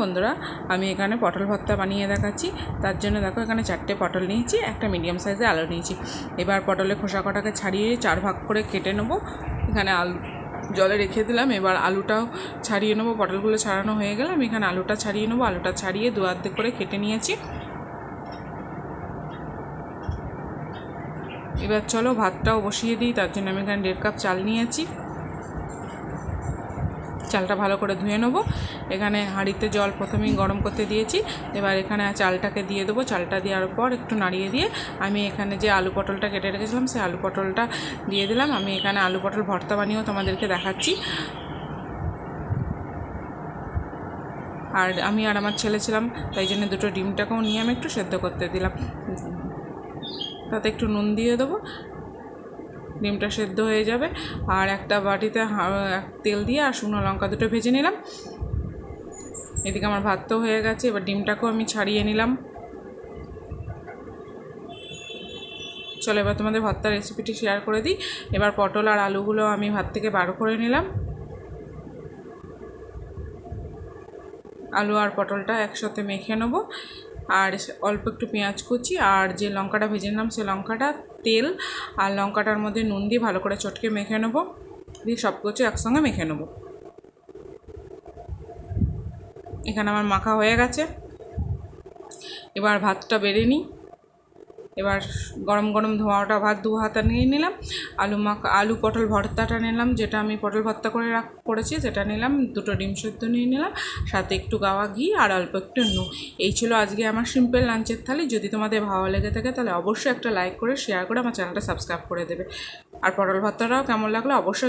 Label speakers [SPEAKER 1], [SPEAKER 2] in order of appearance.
[SPEAKER 1] বন্ধুরা, আমি এখানে পটল ভর্তা বানিয়ে দেখাচ্ছি। তার জন্য দেখো এখানে 4টে পটল নিয়েছি, একটা মিডিয়াম সাইজের আলু নিয়েছি। এবার পটলের খোসা কটাকে ছাড়িয়ে 4 ভাগ করে কেটে নেব। এখানে আলু জলে রেখে দিলাম। এবার আলুটাও ছাড়িয়ে নেবো। পটলগুলো ছাড়ানো হয়ে গেলে আমি এখানে আলুটা ছাড়িয়ে নেবো। আলুটা ছাড়িয়ে 2 অর্ধেক করে কেটে নিয়েছি। এবার চলো ভাতটাও বসিয়ে দিই। তার জন্য আমি এখানে 1.5 কাপ চাল নিয়েছি। চালটা ভালো করে ধুয়ে নেবো। এখানে হাঁড়িতে জল প্রথমেই গরম করতে দিয়েছি। এবার এখানে চালটাকে দিয়ে দেবো। চালটা দেওয়ার পর একটু নাড়িয়ে দিয়ে আমি এখানে যে আলু পটলটা কেটে রেখেছিলাম সেই আলু পটলটা দিয়ে দিলাম। আমি এখানে আলু পটল ভর্তা বানিয়েও তোমাদেরকে দেখাচ্ছি। আর আমি আর আমার ছেলে ছিলাম, তাই জন্য 2টো ডিমটাকেও নিয়ে আমি একটু সেদ্ধ করতে দিলাম। তাতে একটু নুন দিয়ে দেবো, ডিমটা সেদ্ধ হয়ে যাবে। আর একটা বাটিতে তেল দিয়ে আর শুকনো লঙ্কা 2টো ভেজে নিলাম। এদিকে আমার ভাত তো হয়ে গেছে। এবার ডিমটাকেও আমি ছাড়িয়ে নিলাম। চলো এবার তোমাদের ভর্তার রেসিপিটি শেয়ার করে দিই। এবার পটল আর আলুগুলো আমি ভাত থেকে বার করে নিলাম। আলু আর পটলটা একসাথে মেখে নেবো। আর অল্প একটু পেঁয়াজ কুচি আর যে লঙ্কাটা ভেজে নিলাম সেই লঙ্কাটা, তেল আর লঙ্কাটার মধ্যে নুন দিয়ে ভালো করে চটকে মেখে নেবো। দিয়ে সব কিছু একসঙ্গে মেখে নেবো। এখানে আমার মাখা হয়ে গেছে। এবার ভাতটা বেড়ে নিই। এবার গরম গরম ধোঁয়াটা ভাত 2 হাতা নিয়ে নিলাম। আলু পটল ভর্তাটা নিলাম, যেটা আমি পটল ভর্তা করেছি সেটা নিলাম। 2টো ডিম সেদ্ধ নিয়ে নিলাম, সাথে একটু গাওয়া ঘি আর অল্প একটু নুন। এই ছিল আজকে আমার সিম্পল লাঞ্চের থালি। যদি তোমাদের ভালো লেগে থাকে তাহলে অবশ্যই একটা লাইক করে শেয়ার করে আমার চ্যানেলটা সাবস্ক্রাইব করে দেবে। আর পটল ভর্তাটাও কেমন লাগলো অবশ্যই